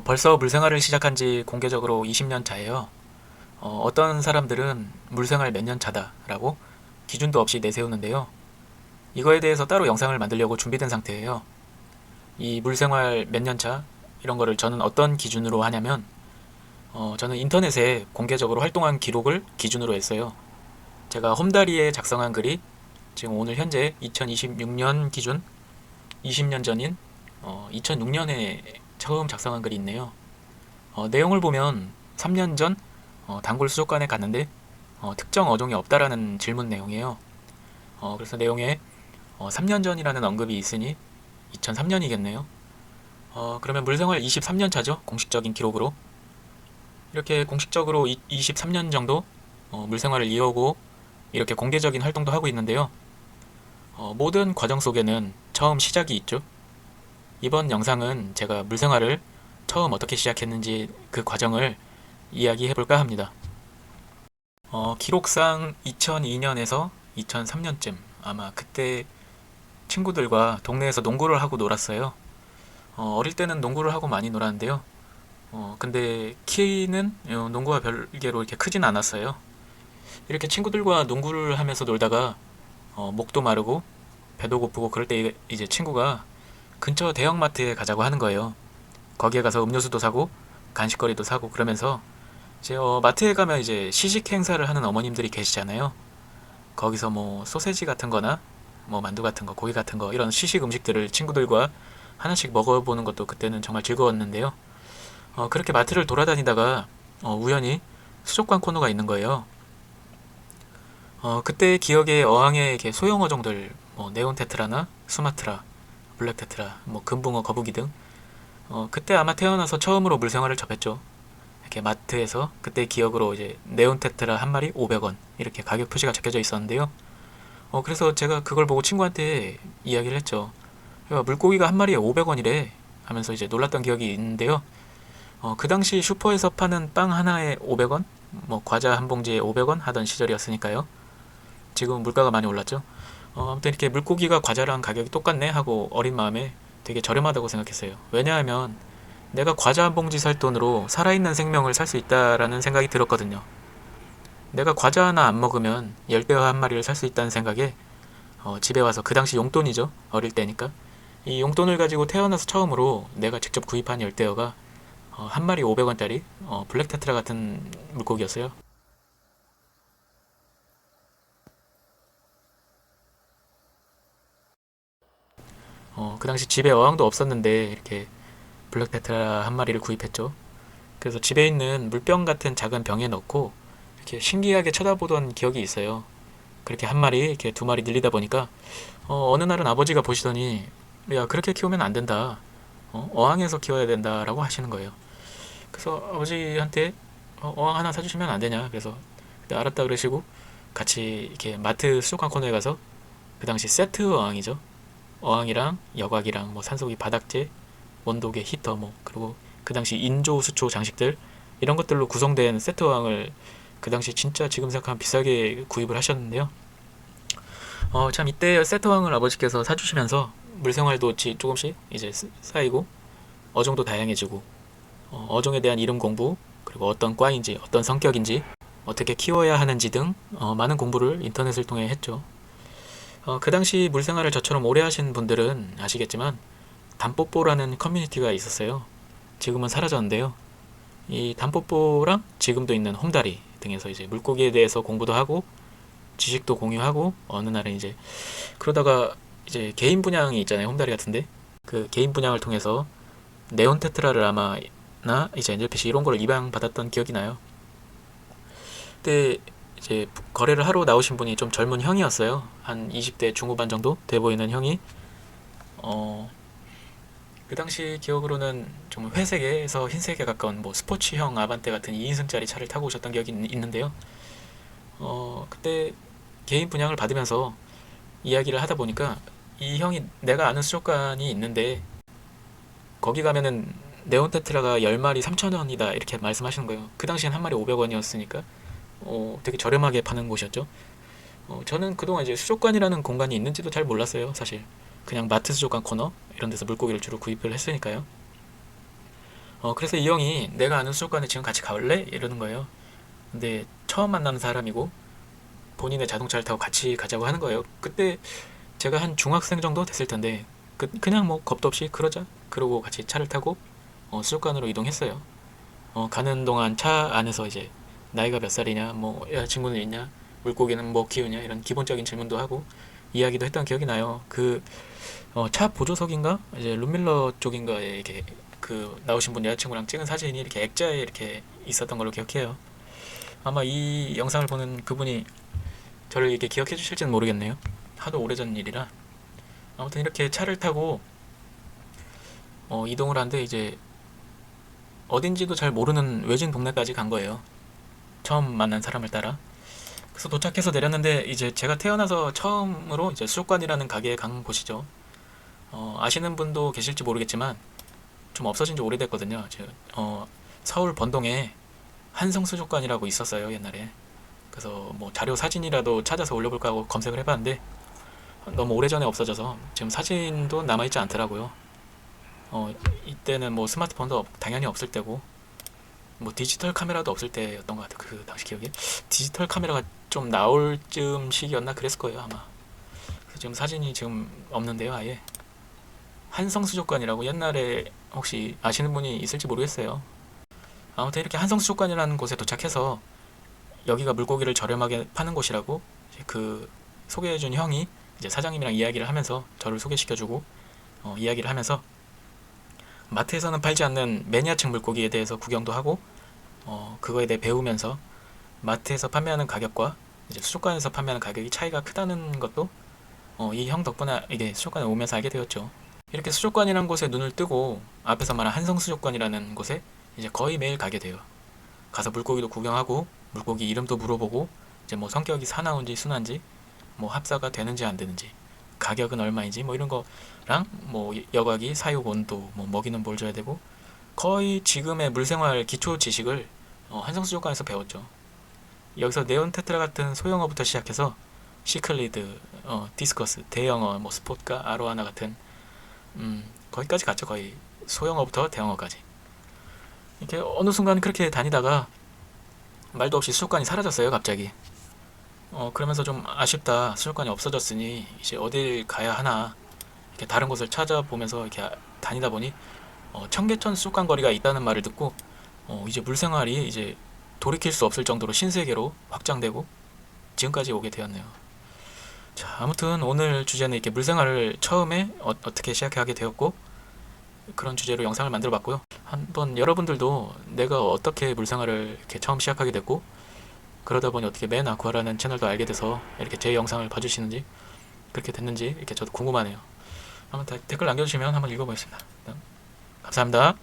벌써 물생활을 시작한 지 공개적으로 20년 차예요. 어떤 사람들은 물생활 몇 년 차다라고 기준도 없이 내세우는데요. 이거에 대해서 따로 영상을 만들려고 준비된 상태예요. 이 물생활 몇 년 차, 이런 거를 저는 어떤 기준으로 하냐면, 저는 인터넷에 공개적으로 활동한 기록을 기준으로 했어요. 제가 홈다리에 작성한 글이 지금 오늘 현재 2026년 기준 20년 전인 2006년에 처음 작성한 글이 있네요. 내용을 보면 3년 전 단골 수족관에 갔는데 특정 어종이 없다라는 질문 내용이에요. 그래서 내용에 3년 전이라는 언급이 있으니 2003년이겠네요. 그러면 물생활 23년 차죠. 공식적인 기록으로. 이렇게 공식적으로 23년 정도 물생활을 이어오고 이렇게 공개적인 활동도 하고 있는데요. 모든 과정 속에는 처음 시작이 있죠. 이번 영상은 제가 물생활을 처음 어떻게 시작했는지 그 과정을 이야기해볼까 합니다. 기록상 2002년에서 2003년쯤 아마 그때 친구들과 동네에서 농구를 하고 놀았어요. 어릴 때는 농구를 하고 많이 놀았는데요. 근데 키는 농구와 별개로 이렇게 크진 않았어요. 이렇게 친구들과 농구를 하면서 놀다가 목도 마르고 배도 고프고 그럴 때 이제 친구가 근처 대형마트에 가자고 하는 거예요. 거기에 가서 음료수도 사고 간식거리도 사고 그러면서 이제 마트에 가면 이제 시식 행사를 하는 어머님들이 계시잖아요. 거기서 뭐 소세지 같은 거나 뭐 만두 같은 거, 고기 같은 거 이런 시식 음식들을 친구들과 하나씩 먹어보는 것도 그때는 정말 즐거웠는데요. 그렇게 마트를 돌아다니다가 우연히 수족관 코너가 있는 거예요. 그때 기억에 어항에 이렇게 소형 어종들 뭐 네온테트라나 수마트라, 블랙테트라, 뭐 금붕어, 거북이 등 그때 아마 태어나서 처음으로 물생활을 접했죠. 이렇게 마트에서 그때 기억으로 이제 네온테트라 한 마리 500원 이렇게 가격 표시가 적혀져 있었는데요. 그래서 제가 그걸 보고 친구한테 이야기를 했죠. 야, 물고기가 한 마리에 500원이래 하면서 이제 놀랐던 기억이 있는데요. 그 당시 슈퍼에서 파는 빵 하나에 500원, 뭐 과자 한 봉지에 500원 하던 시절이었으니까요. 지금은 물가가 많이 올랐죠. 아무튼 이렇게 물고기가 과자랑 가격이 똑같네 하고 어린 마음에 되게 저렴하다고 생각했어요. 왜냐하면 내가 과자 한 봉지 살 돈으로 살아있는 생명을 살 수 있다라는 생각이 들었거든요. 내가 과자 하나 안 먹으면 열대어 한 마리를 살 수 있다는 생각에 집에 와서 그 당시 용돈이죠. 어릴 때니까. 이 용돈을 가지고 태어나서 처음으로 내가 직접 구입한 열대어가 한 마리 500원짜리 블랙 테트라 같은 물고기였어요. 그 당시 집에 어항도 없었는데 이렇게 블랙 테트라 한 마리를 구입했죠. 그래서 집에 있는 물병 같은 작은 병에 넣고 이렇게 신기하게 쳐다보던 기억이 있어요. 그렇게 한 마리, 이렇게 두 마리 늘리다 보니까 어느 날은 아버지가 보시더니 야 그렇게 키우면 안 된다. 어항에서 키워야 된다라고 하시는 거예요. 그래서 아버지한테 어항 하나 사주시면 안 되냐. 그래서 그때 알았다 그러시고 같이 이렇게 마트 수족관 코너에 가서 그 당시 세트 어항이죠. 어항이랑 여과기랑 뭐 산소기 바닥재, 온도계, 히터 뭐 그리고 그 당시 인조 수초 장식들 이런 것들로 구성된 세트 어항을 그 당시 진짜 지금 생각하면 비싸게 구입을 하셨는데요. 참 이때 세트 어항을 아버지께서 사주시면서 물생활도 조금씩 이제 쌓이고 어종도 다양해지고 어종에 대한 이름 공부 그리고 어떤 과인지 어떤 성격인지 어떻게 키워야 하는지 등 많은 공부를 인터넷을 통해 했죠. 그 당시 물생활을 저처럼 오래 하신 분들은 아시겠지만 담뽀뽀라는 커뮤니티가 있었어요. 지금은 사라졌는데요. 이 담뽀뽀랑 지금도 있는 홈다리 등에서 이제 물고기에 대해서 공부도 하고 지식도 공유하고 어느 날은 이제 그러다가 이제 개인 분양이 있잖아요. 홈다리 같은데 그 개인 분양을 통해서 네온테트라를 아마 나 이제 엔젤피시 이런 거를 입양받았던 기억이 나요. 그때 이제 거래를 하러 나오신 분이 좀 젊은 형이었어요. 한 20대 중후반 정도 돼 보이는 형이 그 당시 기억으로는 좀 회색에서 흰색에 가까운 뭐 스포츠형 아반떼 같은 2인승짜리 차를 타고 오셨던 기억이 있는데요. 그때 개인 분양을 받으면서 이야기를 하다 보니까 이 형이 내가 아는 수족관이 있는데 거기 가면은 네온테트라가 10마리 3,000원이다 이렇게 말씀하시는 거예요. 그 당시엔 한 마리 500원이었으니까 되게 저렴하게 파는 곳이었죠. 저는 그동안 이제 수족관이라는 공간이 있는지도 잘 몰랐어요, 사실. 그냥 마트 수족관 코너 이런 데서 물고기를 주로 구입을 했으니까요. 그래서 이 형이 내가 아는 수족관에 지금 같이 가볼래? 이러는 거예요. 근데 처음 만나는 사람이고 본인의 자동차를 타고 같이 가자고 하는 거예요. 그때 제가 한 중학생 정도 됐을 텐데 그냥 뭐 겁도 없이 그러자 그러고 같이 차를 타고 수족관으로 이동했어요. 가는 동안 차 안에서 이제 나이가 몇 살이냐, 뭐 여자친구는 있냐, 물고기는 뭐 키우냐 이런 기본적인 질문도 하고 이야기도 했던 기억이 나요. 차 보조석인가 이제 룸밀러 쪽인가에 이렇게 그 나오신 분 여자친구랑 찍은 사진이 이렇게 액자에 이렇게 있었던 걸로 기억해요. 아마 이 영상을 보는 그분이 저를 이렇게 기억해 주실지는 모르겠네요. 하도 오래전 일이라. 아무튼 이렇게 차를 타고 이동을 하는데 이제 어딘지도 잘 모르는 외진 동네까지 간 거예요. 처음 만난 사람을 따라. 그래서 도착해서 내렸는데 이제 제가 태어나서 처음으로 이제 수족관이라는 가게에 간 곳이죠. 아시는 분도 계실지 모르겠지만 좀 없어진 지 오래됐거든요. 서울 번동에 한성수족관이라고 있었어요, 옛날에. 그래서 뭐 자료 사진이라도 찾아서 올려볼까 하고 검색을 해봤는데 너무 오래전에 없어져서 지금 사진도 남아있지 않더라고요. 이때는 뭐 스마트폰도 당연히 없을 때고 뭐 디지털 카메라도 없을 때였던 것 같아요. 그 당시 기억에 디지털 카메라가 좀 나올 쯤 시기였나 그랬을 거예요 아마. 그래서 지금 사진이 지금 없는데요 아예. 한성수족관이라고 옛날에 혹시 아시는 분이 있을지 모르겠어요. 아무튼 이렇게 한성수족관이라는 곳에 도착해서 여기가 물고기를 저렴하게 파는 곳이라고 그 소개해준 형이 이제 사장님이랑 이야기를 하면서 저를 소개시켜주고 이야기를 하면서 마트에서는 팔지 않는 매니아층 물고기에 대해서 구경도 하고 그거에 대해 배우면서 마트에서 판매하는 가격과 이제 수족관에서 판매하는 가격이 차이가 크다는 것도 이 형 덕분에 이게 수족관에 오면서 알게 되었죠. 이렇게 수족관이라는 곳에 눈을 뜨고 앞에서 말한 한성수족관이라는 곳에 이제 거의 매일 가게 돼요. 가서 물고기도 구경하고 물고기 이름도 물어보고 이제 뭐 성격이 사나운지 순한지 뭐 합사가 되는지 안 되는지 가격은 얼마인지 뭐 이런 거랑 뭐 여과기 사육 온도 뭐 먹이는 뭘 줘야 되고 거의 지금의 물생활 기초 지식을 한성수족관에서 배웠죠. 여기서 네온테트라 같은 소형어부터 시작해서 시클리드, 디스커스, 대형어, 뭐 스포츠카, 아로하나 같은 거기까지 갔죠. 거의 소형어부터 대형어까지. 이렇게 어느 순간 그렇게 다니다가 말도 없이 수족관이 사라졌어요. 갑자기. 그러면서 좀 아쉽다. 수족관이 없어졌으니 이제 어딜 가야 하나 이렇게 다른 곳을 찾아보면서 이렇게 다니다 보니 청계천 수족관 거리가 있다는 말을 듣고 이제 물생활이 이제 돌이킬 수 없을 정도로 신세계로 확장되고 지금까지 오게 되었네요. 자, 아무튼 오늘 주제는 이렇게 물생활을 처음에 어떻게 시작하게 되었고 그런 주제로 영상을 만들어 봤고요. 한번 여러분들도 내가 어떻게 물생활을 이렇게 처음 시작하게 됐고 그러다 보니 어떻게 맨 아쿠아라는 채널도 알게 돼서 이렇게 제 영상을 봐주시는지 그렇게 됐는지 이렇게 저도 궁금하네요. 한번 댓글 남겨주시면 한번 읽어보겠습니다. 감사합니다.